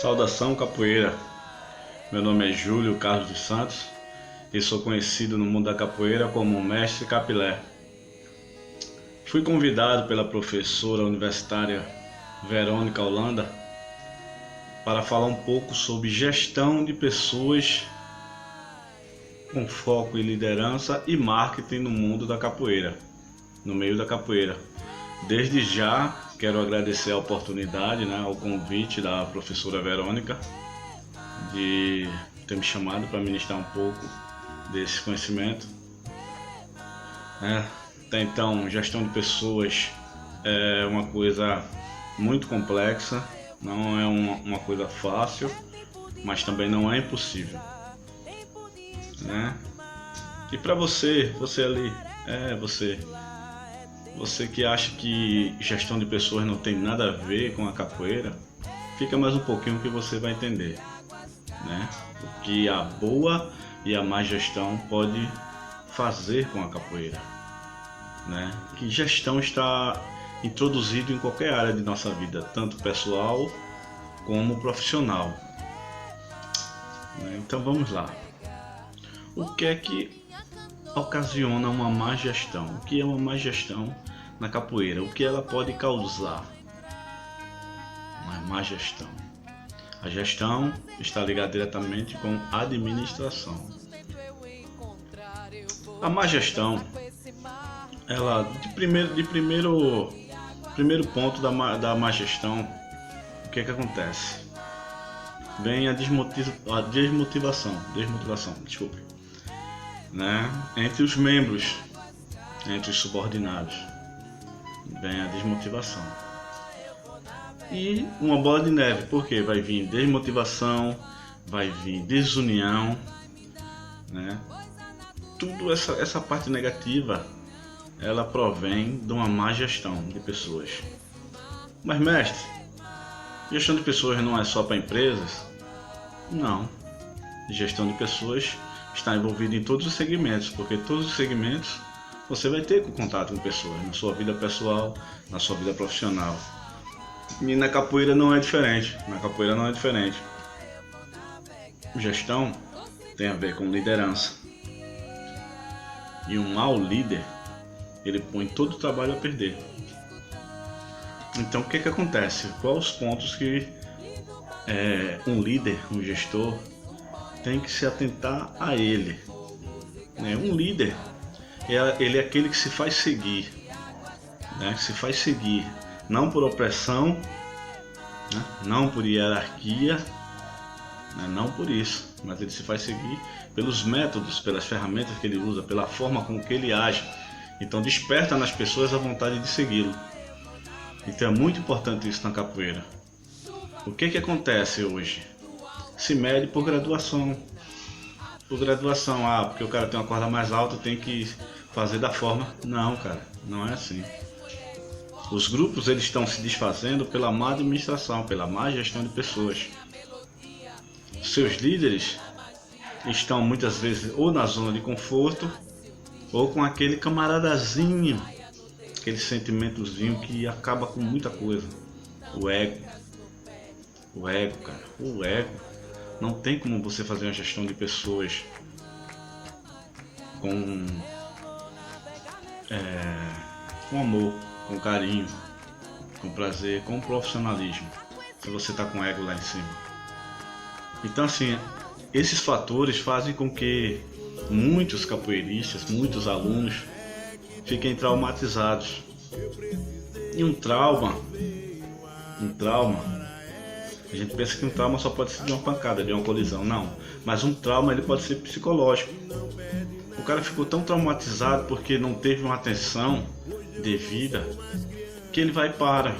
Saudação capoeira, meu nome é Júlio Carlos dos Santos e sou conhecido no mundo da capoeira como Mestre Capilé. Fui convidado pela professora universitária Verônica Holanda para falar um pouco sobre gestão de pessoas com foco em liderança e marketing no mundo da capoeira, no meio da capoeira. Desde já quero agradecer a oportunidade, o convite da professora Verônica de ter me chamado para ministrar um pouco desse conhecimento. Até então, gestão de pessoas é uma coisa muito complexa, não é uma coisa fácil, mas também não é impossível, E para você ali, você que acha que gestão de pessoas não tem nada a ver com a capoeira, fica mais um pouquinho que você vai entender, O que a boa e a má gestão pode fazer com a capoeira, Que gestão está introduzido em qualquer área de nossa vida, tanto pessoal como profissional. Então vamos lá. O que é que ocasiona uma má gestão? O que é uma má gestão na capoeira? O que ela pode causar? Uma má gestão. A gestão está ligada diretamente com a administração. A má gestão, ela primeiro ponto da má gestão, o que é que acontece? Vem a desmotivação, entre os membros, entre os subordinados, vem a desmotivação. E uma bola de neve, porque vai vir desmotivação, vai vir desunião, Tudo essa parte negativa, ela provém de uma má gestão de pessoas. Mas mestre, gestão de pessoas não é só para empresas? Não. Gestão de pessoas está envolvida em todos os segmentos, porque todos os segmentos você vai ter contato com pessoas, na sua vida pessoal, na sua vida profissional. E na capoeira não é diferente. Gestão tem a ver com liderança. E um mau líder, ele põe todo o trabalho a perder. Então o que acontece? Quais os pontos que um líder, um gestor, tem que se atentar a ele? Um líder, ele é aquele que se faz seguir, não por opressão, não por hierarquia, não por isso, mas ele se faz seguir pelos métodos, pelas ferramentas que ele usa, pela forma com que ele age. Então desperta nas pessoas a vontade de segui-lo. Então é muito importante isso na capoeira. O que acontece hoje? Se mede por graduação. Porque o cara tem uma corda mais alta, tem que fazer da forma. Não, cara, não é assim. Os grupos, eles estão se desfazendo pela má administração, pela má gestão de pessoas. Seus líderes estão muitas vezes ou na zona de conforto, ou com aquele camaradazinho, aquele sentimentozinho que acaba com muita coisa. O ego, cara. O ego. Não tem como você fazer uma gestão de pessoas com amor, com carinho, com prazer, com profissionalismo, se você está com o ego lá em cima. Então assim, esses fatores fazem com que muitos capoeiristas, muitos alunos fiquem traumatizados. E um trauma, a gente pensa que um trauma só pode ser de uma pancada, de uma colisão, não. Mas um trauma, ele pode ser psicológico. O cara ficou tão traumatizado porque não teve uma atenção devida, que ele vai para.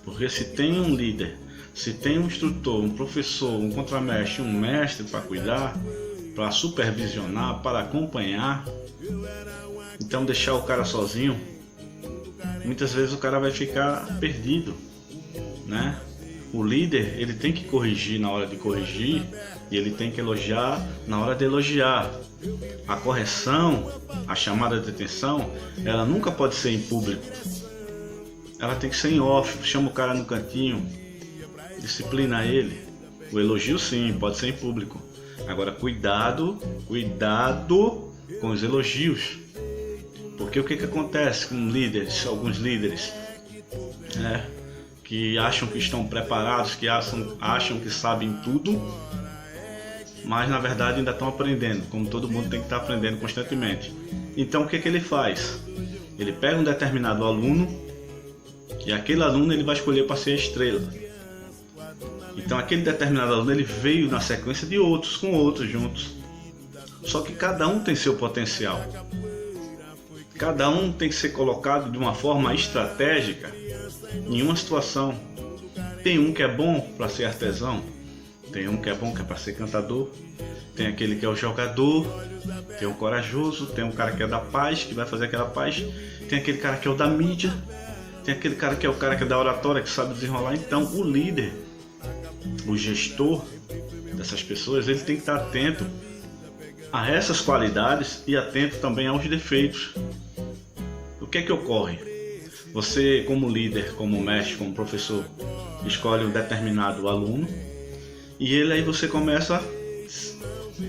Porque se tem um líder, se tem um instrutor, um professor, um contramestre, um mestre para cuidar, para supervisionar, para acompanhar, então deixar o cara sozinho, muitas vezes o cara vai ficar perdido, O líder, ele tem que corrigir na hora de corrigir, e ele tem que elogiar na hora de elogiar. A correção, a chamada de atenção, ela nunca pode ser em público. Ela tem que ser em off. Chama o cara no cantinho, disciplina ele. O elogio sim, pode ser em público. Agora cuidado com os elogios. Porque o que acontece com líderes, alguns líderes, né, que acham que estão preparados, que acham que sabem tudo, mas na verdade ainda estão aprendendo, como todo mundo tem que estar aprendendo constantemente. Então o que ele faz? Ele pega um determinado aluno e aquele aluno ele vai escolher para ser a estrela. Então aquele determinado aluno ele veio na sequência de outros, com outros juntos. Só que cada um tem seu potencial. Cada um tem que ser colocado de uma forma estratégica em uma situação. Tem um que é bom para ser artesão, tem um que é bom que é para ser cantador, tem aquele que é o jogador, tem o corajoso, tem um cara que é da paz, que vai fazer aquela paz, tem aquele cara que é o da mídia, tem aquele cara que é o cara que é da oratória, que sabe desenrolar. Então o líder, o gestor dessas pessoas, ele tem que estar atento a essas qualidades e atento também aos defeitos. O que é que ocorre? Você, como líder, como mestre, como professor, escolhe um determinado aluno e ele aí você começa a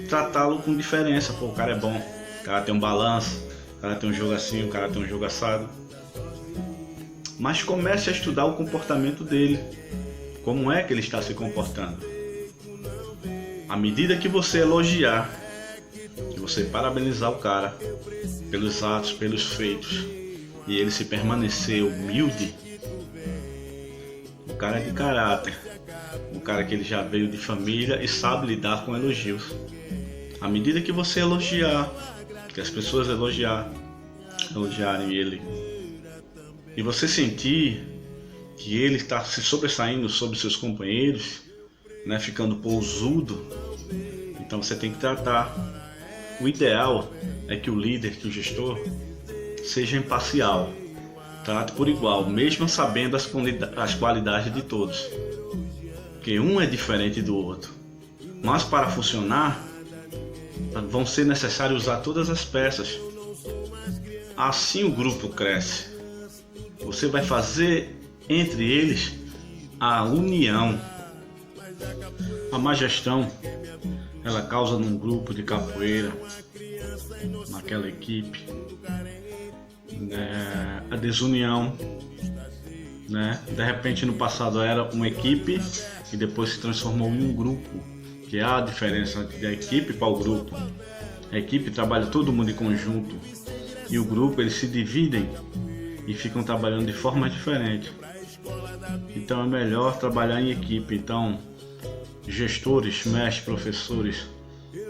tratá-lo com diferença. Pô, o cara é bom, o cara tem um balanço, o cara tem um jogo assim, o cara tem um jogo assado. Mas comece a estudar o comportamento dele. Como é que ele está se comportando? À medida que você elogiar, que você parabenizar o cara pelos atos, pelos feitos, e ele se permanecer humilde, o cara é de caráter, o cara que ele já veio de família e sabe lidar com elogios. À medida que você elogiar, que as pessoas elogiarem ele, e você sentir que ele está se sobressaindo sobre seus companheiros, né, ficando pousudo, então você tem que tratar. O ideal é que o líder, que o gestor, seja imparcial, trate por igual, mesmo sabendo as qualidades de todos, porque um é diferente do outro. Mas para funcionar, vão ser necessários usar todas as peças. Assim o grupo cresce. Você vai fazer entre eles a união. A má gestão, ela causa num grupo de capoeira, naquela equipe, né, a desunião, né? De repente no passado era uma equipe e depois se transformou em um grupo, que é a diferença da equipe para o grupo. A equipe trabalha todo mundo em conjunto e o grupo eles se dividem e ficam trabalhando de forma diferente. Então é melhor trabalhar em equipe. Então gestores, mestres, professores,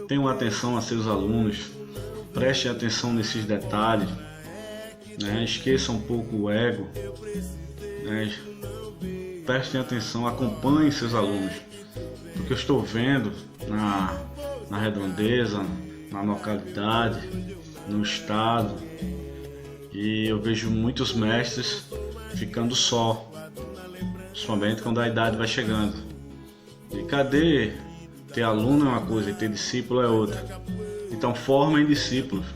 tenham atenção a seus alunos, prestem atenção nesses detalhes, né? Esqueçam um pouco o ego, né? Prestem atenção, acompanhem seus alunos, porque eu estou vendo na redondeza, na localidade, no estado, e eu vejo muitos mestres ficando só, principalmente quando a idade vai chegando. E cadê? Ter aluno é uma coisa e ter discípulo é outra. Então formem discípulos,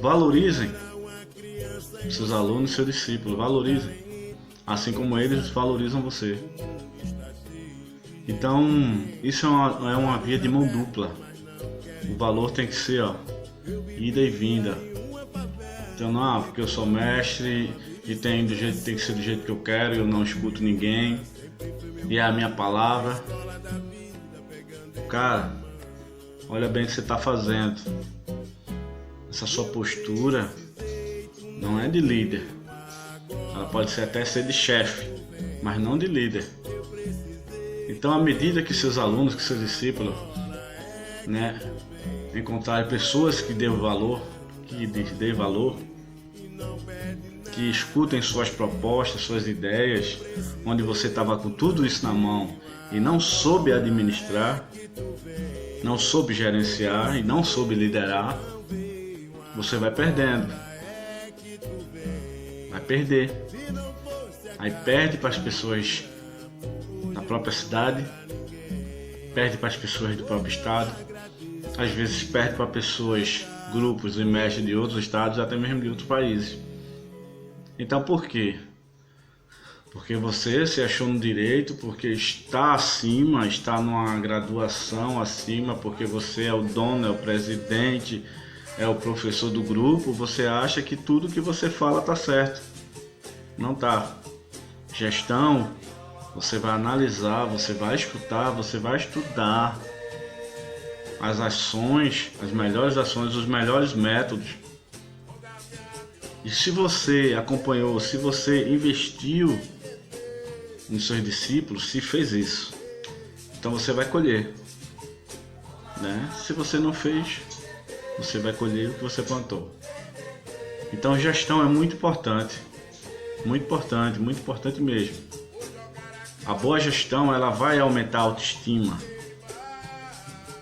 valorizem seus alunos e seus discípulos, valorizem, assim como eles valorizam você. Então isso é uma via de mão dupla. O valor tem que ser ida e vinda. Então não, porque eu sou mestre e tem que ser do jeito que eu quero e eu não escuto ninguém e é a minha palavra. Cara, olha bem o que você está fazendo. Essa sua postura não é de líder. Ela pode até ser de chefe, mas não de líder. Então, à medida que seus alunos, que seus discípulos, né, encontrarem pessoas que dêem valor, que escutem suas propostas, suas ideias, onde você estava com tudo isso na mão e não soube administrar, não soube gerenciar e não soube liderar, você vai perdendo. Vai perder. Aí perde para as pessoas da própria cidade, perde para as pessoas do próprio estado, às vezes perde para pessoas, grupos e mestres de outros estados, até mesmo de outros países. Então por quê? Porque você se achou no direito, porque está acima, está numa graduação acima, porque você é o dono, é o presidente, é o professor do grupo, você acha que tudo que você fala está certo. Não tá. Gestão, você vai analisar, você vai escutar, você vai estudar as ações, as melhores ações, os melhores métodos. E se você acompanhou, se você investiu nos seus discípulos, se fez isso, então você vai colher, né? Se você não fez, você vai colher o que você plantou. Então gestão é muito importante mesmo. A boa gestão, ela vai aumentar a autoestima,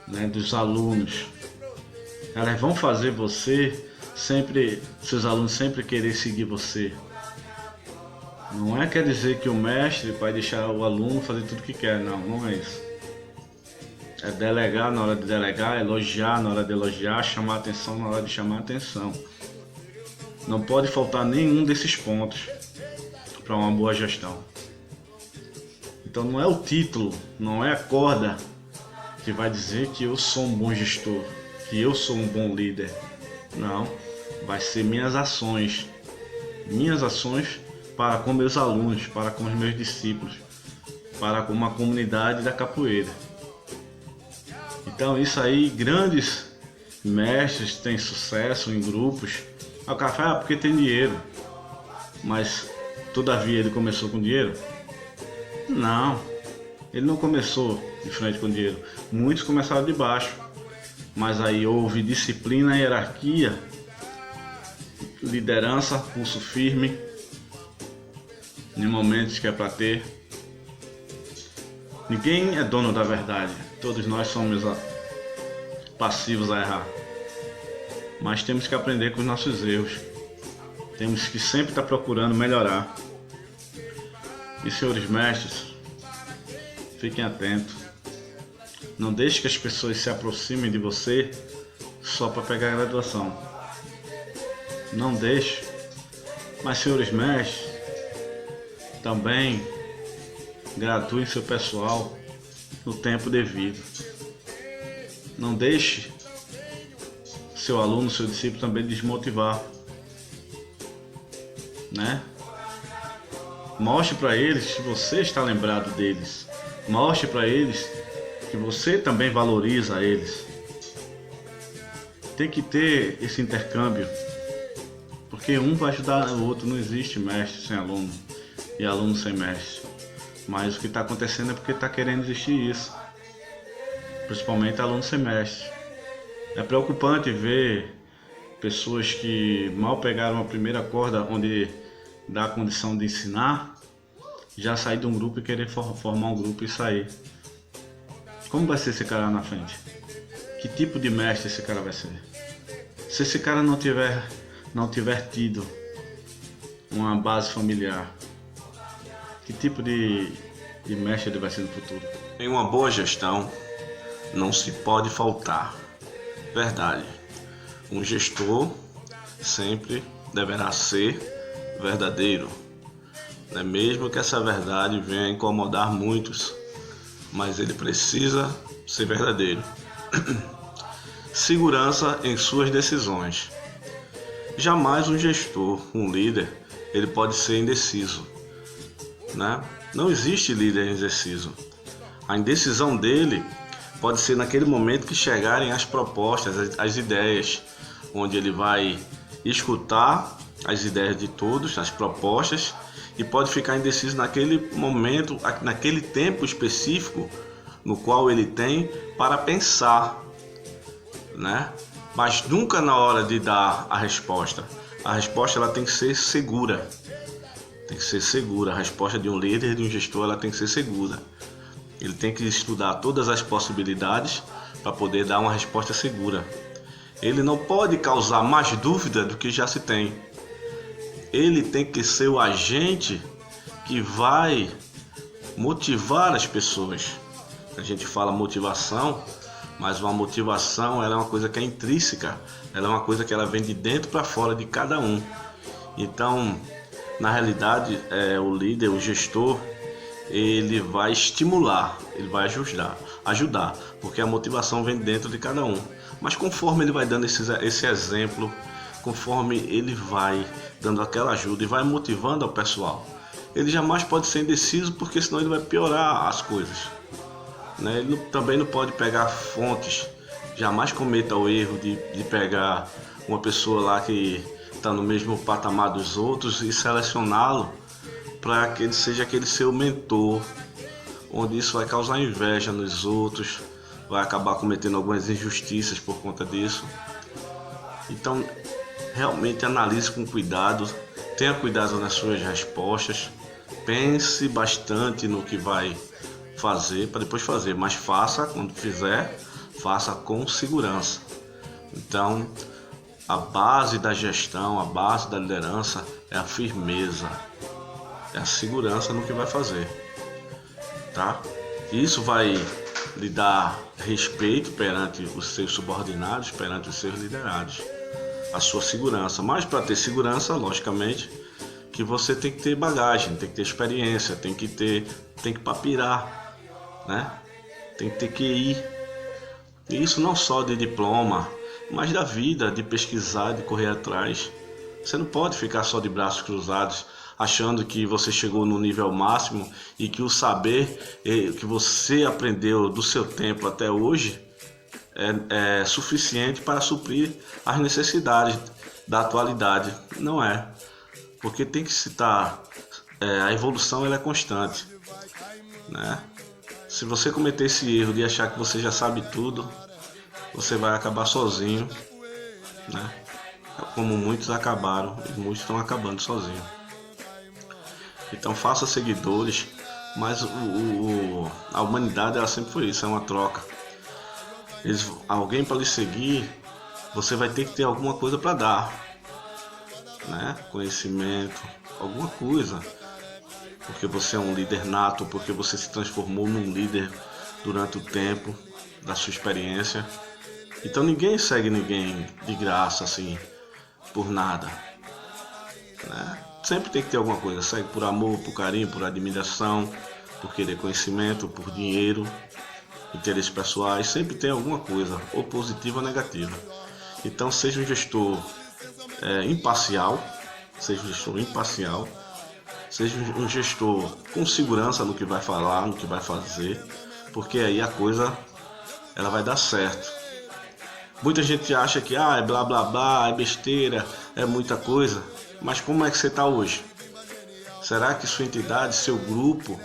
né, dos alunos. Elas vão fazer seus alunos sempre querer seguir você. Não quer dizer que o mestre vai deixar o aluno fazer tudo que quer, não é isso. É delegar na hora de delegar, elogiar na hora de elogiar, chamar atenção na hora de chamar atenção. Não pode faltar nenhum desses pontos para uma boa gestão. Então não é o título, não é a corda que vai dizer que eu sou um bom gestor, que eu sou um bom líder. Não, vai ser minhas ações para com meus alunos, para com os meus discípulos, para com uma comunidade da capoeira. Então isso aí, grandes mestres têm sucesso em grupos. O cara fala, porque tem dinheiro, mas todavia ele começou com dinheiro? Não, ele não começou de frente com dinheiro. Muitos começaram de baixo, mas aí houve disciplina, hierarquia, liderança, pulso firme, em momentos que é para ter. Ninguém é dono da verdade, todos nós somos passivos a errar, mas temos que aprender com os nossos erros, temos que sempre estar procurando melhorar. E senhores mestres, fiquem atentos, não deixe que as pessoas se aproximem de você só para pegar a graduação, não deixe. Mas senhores mestres, também gratue seu pessoal no tempo devido. Não deixe seu aluno, seu discípulo também desmotivar, né? Mostre para eles que você está lembrado deles. Mostre para eles que você também valoriza eles. Tem que ter esse intercâmbio, porque um vai ajudar o outro. Não existe mestre sem aluno e aluno sem mestre. Mas o que está acontecendo é porque está querendo existir isso, principalmente aluno sem mestre. É preocupante ver pessoas que mal pegaram a primeira corda onde dá a condição de ensinar, já sair de um grupo e querer formar um grupo e sair. Como vai ser esse cara lá na frente? Que tipo de mestre esse cara vai ser? Se esse cara não tiver tido uma base familiar, que tipo de mestre ele vai ser no futuro? Em uma boa gestão, não se pode faltar verdade. Um gestor sempre deverá ser verdadeiro, né? Mesmo que essa verdade venha incomodar muitos, mas ele precisa ser verdadeiro. Segurança em suas decisões. Jamais um gestor, um líder, ele pode ser indeciso, né? Não existe líder indeciso. A indecisão dele pode ser naquele momento que chegarem as propostas, as ideias, onde ele vai escutar as ideias de todos, as propostas, e pode ficar indeciso naquele momento, naquele tempo específico no qual ele tem para pensar, né? Mas nunca na hora de dar a resposta. A resposta ela tem que ser segura. Tem que ser segura. A resposta de um líder, de um gestor, ela tem que ser segura. Ele tem que estudar todas as possibilidades para poder dar uma resposta segura. Ele não pode causar mais dúvida do que já se tem. Ele tem que ser o agente que vai motivar as pessoas. A gente fala motivação, mas uma motivação ela é uma coisa que é intrínseca. Ela é uma coisa que ela vem de dentro para fora de cada um. Então, Na realidade, o líder, o gestor, ele vai estimular, ele vai ajudar, porque a motivação vem dentro de cada um. Mas conforme ele vai dando esse exemplo, conforme ele vai dando aquela ajuda e vai motivando o pessoal, ele jamais pode ser indeciso, porque senão ele vai piorar as coisas, né? Ele também não pode pegar fontes, jamais cometa o erro de pegar uma pessoa lá que está no mesmo patamar dos outros e selecioná-lo para que ele seja aquele seu mentor, onde isso vai causar inveja nos outros, vai acabar cometendo algumas injustiças por conta disso. Então, realmente analise com cuidado, tenha cuidado nas suas respostas, pense bastante no que vai fazer para depois fazer, mas faça, quando fizer, faça com segurança. Então, a base da gestão, a base da liderança é a firmeza, é a segurança no que vai fazer, tá? Isso vai lhe dar respeito perante os seus subordinados, perante os seus liderados, a sua segurança. Mas para ter segurança, logicamente, que você tem que ter bagagem, tem que ter experiência, tem que papirar, né? Tem que ter QI. E isso não só de diploma, mas da vida, de pesquisar, de correr atrás. Você não pode ficar só de braços cruzados, achando que você chegou no nível máximo e que o saber que você aprendeu do seu tempo até hoje é suficiente para suprir as necessidades da atualidade. Não é, porque tem que citar, a evolução ela é constante, né? Se você cometer esse erro de achar que você já sabe tudo, você vai acabar sozinho, né? Como muitos acabaram, e muitos estão acabando sozinhos. Então faça seguidores, mas a humanidade ela sempre foi isso, é uma troca. Alguém para lhe seguir, você vai ter que ter alguma coisa para dar, né? Conhecimento, alguma coisa, porque você é um líder nato, porque você se transformou num líder durante o tempo da sua experiência. Então ninguém segue ninguém de graça assim, por nada, né? Sempre tem que ter alguma coisa, segue por amor, por carinho, por admiração, por querer conhecimento, por dinheiro, interesses pessoais, sempre tem alguma coisa, ou positiva ou negativa. Então seja um gestor imparcial, seja um gestor com segurança no que vai falar, no que vai fazer, porque aí a coisa ela vai dar certo. Muita gente acha que é blá blá blá, é besteira, é muita coisa. Mas como é que você está hoje? Será que sua entidade, seu grupo,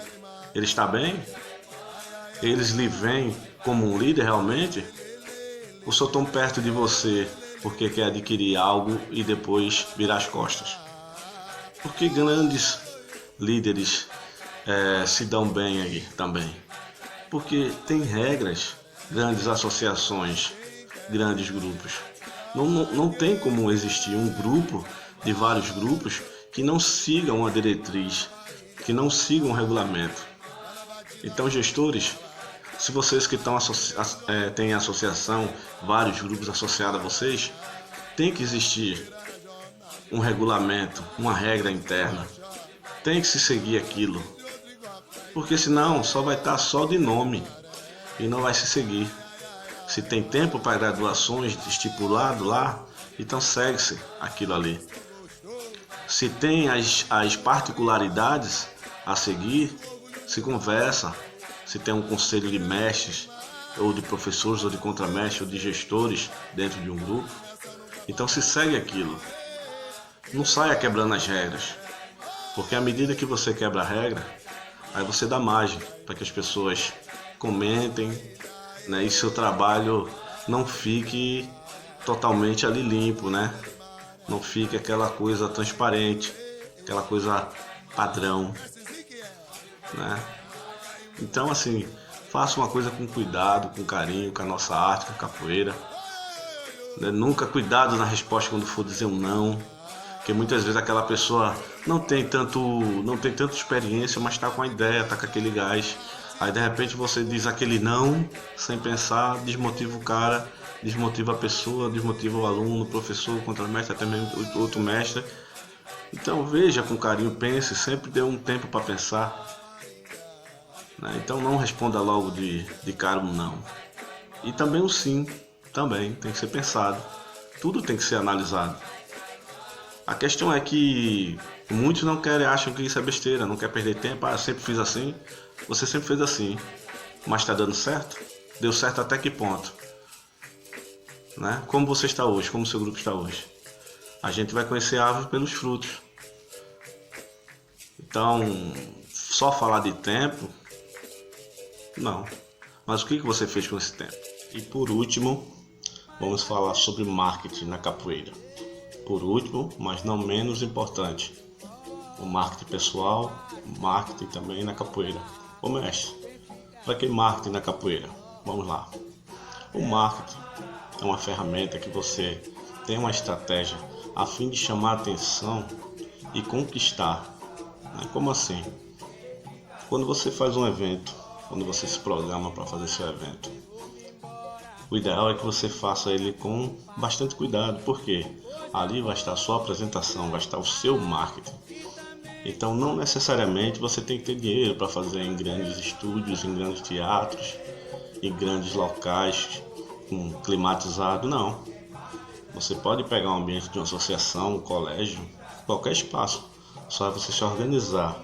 ele está bem? Eles lhe veem como um líder realmente? Ou só estão perto de você porque quer adquirir algo e depois virar as costas? Porque grandes líderes se dão bem aí também? Porque tem regras, grandes associações, grandes grupos. Não tem como existir um grupo de vários grupos que não sigam uma diretriz, que não sigam um regulamento. Então, gestores, se vocês que têm associação, vários grupos associados a vocês, tem que existir um regulamento, uma regra interna. Tem que se seguir aquilo, porque senão só vai estar só de nome e não vai se seguir. Se tem tempo para graduações estipulado lá, então segue-se aquilo ali. Se tem as particularidades a seguir, se conversa. Se tem um conselho de mestres, ou de professores, ou de contramestres, ou de gestores dentro de um grupo, então se segue aquilo. Não saia quebrando as regras, porque à medida que você quebra a regra, aí você dá margem para que as pessoas comentem, né, e seu trabalho não fique totalmente ali limpo, né? Não fique aquela coisa transparente, aquela coisa padrão, né? Então, assim, faça uma coisa com cuidado, com carinho, com a nossa arte, com a capoeira, né? Nunca cuidado na resposta quando for dizer um não, porque muitas vezes aquela pessoa não tem tanta experiência, mas está com a ideia, está com aquele gás. Aí de repente você diz aquele não, sem pensar, desmotiva o cara, desmotiva a pessoa, desmotiva o aluno, o professor, o contramestre, até mesmo outro mestre. Então veja com carinho, pense, sempre dê um tempo para pensar, né? Então não responda logo de cara um não. E também o sim, também tem que ser pensado. Tudo tem que ser analisado. A questão é que muitos não querem, acham que isso é besteira, não quer perder tempo. Ah, eu sempre fiz assim, você sempre fez assim, mas está dando certo? Deu certo até que ponto? Né? Como você está hoje, como o seu grupo está hoje? A gente vai conhecer a árvore pelos frutos. Então, só falar de tempo, não. Mas o que você fez com esse tempo? E por último, vamos falar sobre marketing na capoeira. Por último, mas não menos importante, o marketing pessoal, marketing também na capoeira. Ô mestre, para que marketing na capoeira? Vamos lá. O marketing é uma ferramenta que você tem uma estratégia a fim de chamar a atenção e conquistar. Como assim? Quando você faz um evento, quando você se programa para fazer seu evento, o ideal é que você faça ele com bastante cuidado, porque ali vai estar a sua apresentação, vai estar o seu marketing. Então não necessariamente você tem que ter dinheiro para fazer em grandes estúdios, em grandes teatros, em grandes locais climatizado, não. Você pode pegar um ambiente de uma associação, um colégio, qualquer espaço, só é você se organizar,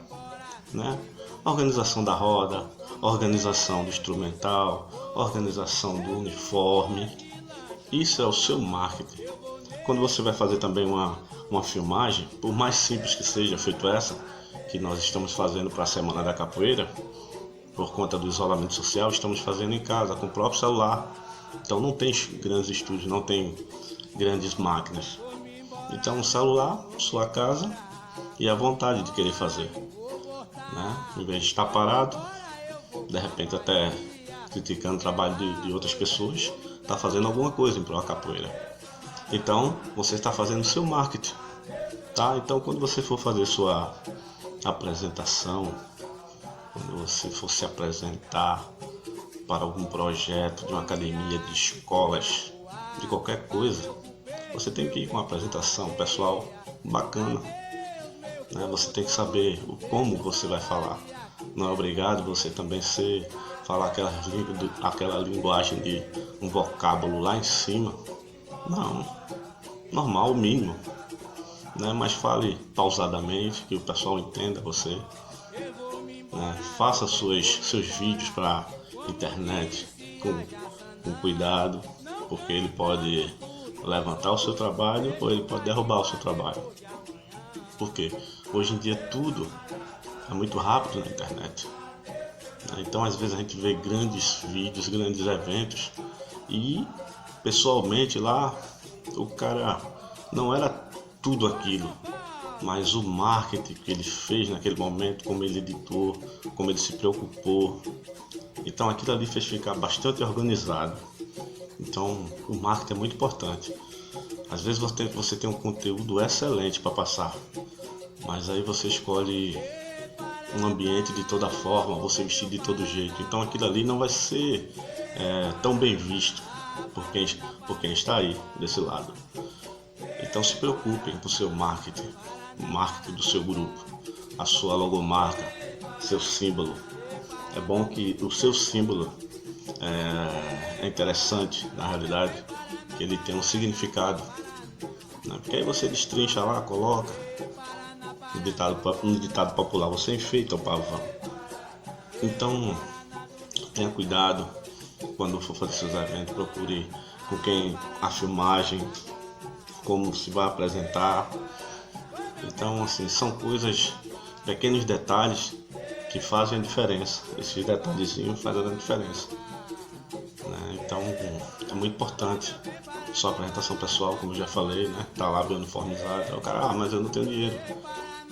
né? Organização da roda, organização do instrumental, organização do uniforme, isso é o seu marketing. Quando você vai fazer também uma filmagem, por mais simples que seja, feito essa que nós estamos fazendo para a Semana da Capoeira, por conta do isolamento social, estamos fazendo em casa, com o próprio celular. Então não tem grandes estúdios, não tem grandes máquinas. Então o celular, sua casa e a vontade de querer fazer, né? Em vez de estar parado, de repente até criticando o trabalho de outras pessoas, está fazendo alguma coisa em prol da capoeira. Então você está fazendo o seu marketing, tá? Então quando você for fazer sua apresentação, quando você for se apresentar para algum projeto de uma academia, de escolas, de qualquer coisa, você tem que ir com uma apresentação pessoal bacana, né? Você tem que saber como você vai falar. Não é obrigado você também falar aquela linguagem de um vocábulo lá em cima. Não, normal, o mínimo, né? Mas fale pausadamente, que o pessoal entenda você, né? Faça seus vídeos para internet com cuidado, porque ele pode levantar o seu trabalho ou ele pode derrubar o seu trabalho. Porque hoje em dia tudo é muito rápido na internet, né? Então às vezes a gente vê grandes vídeos, grandes eventos e pessoalmente lá o cara não era tudo aquilo, mas o marketing que ele fez naquele momento, como ele editou, como ele se preocupou, então aquilo ali fez ficar bastante organizado. Então o marketing é muito importante. Às vezes você tem um conteúdo excelente para passar, mas aí você escolhe um ambiente de toda forma, você vestir de todo jeito, então aquilo ali não vai ser tão bem visto por quem está aí desse lado. Então se preocupem com o seu marketing, o marketing do seu grupo, a sua logomarca, seu símbolo. É bom que o seu símbolo é interessante, na realidade, que ele tem um significado, né? Porque aí você destrincha lá, coloca no ditado popular, você enfeita o pavão. Então tenha cuidado quando for fazer seus eventos, procure com quem a filmagem, como se vai apresentar. Então assim, são coisas, pequenos detalhes que fazem a diferença. Esses detalhezinhos fazem a diferença, né? Então é muito importante sua apresentação pessoal, como eu já falei, né? Tá lá bem uniformizado. Aí o cara, mas eu não tenho dinheiro.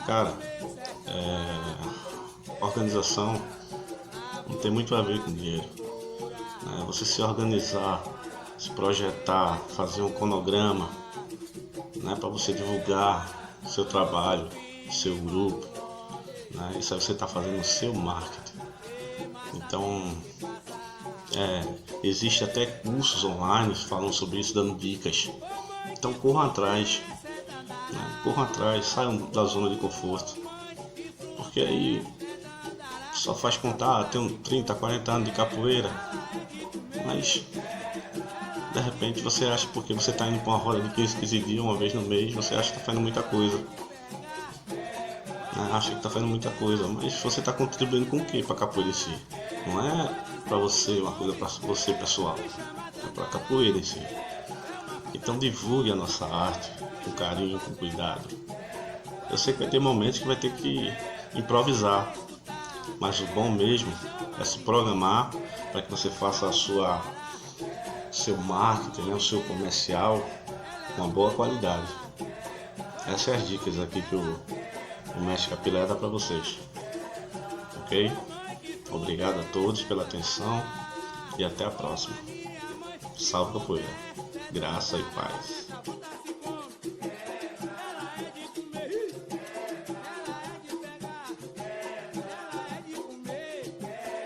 Cara, organização não tem muito a ver com dinheiro, né? Você se organizar, se projetar, fazer um cronograma, né? Para você divulgar seu trabalho, seu grupo, né? Isso aí você está fazendo o seu marketing. Então existe até cursos online falando sobre isso, dando dicas. Então corram atrás, né? corram atrás, saiam da zona de conforto. Porque aí só faz contar, tenho 30, 40 anos de capoeira, mas de repente você acha, porque você está indo para uma roda de 15 dias, uma vez no mês, você acha que está fazendo muita coisa. Acha que está fazendo muita coisa, mas você está contribuindo com o que para a capoeira em si? Não é para você, uma coisa para você pessoal, é para a capoeira em si. Então divulgue a nossa arte com carinho, com cuidado. Eu sei que vai ter momentos que vai ter que improvisar, mas o bom mesmo é se programar para que você faça seu marketing, né, o seu comercial com uma boa qualidade. Essas são as dicas aqui que o Mestre Capilé dá para vocês. Ok? Obrigado a todos pela atenção e até a próxima. Salve capoeira, graça e paz.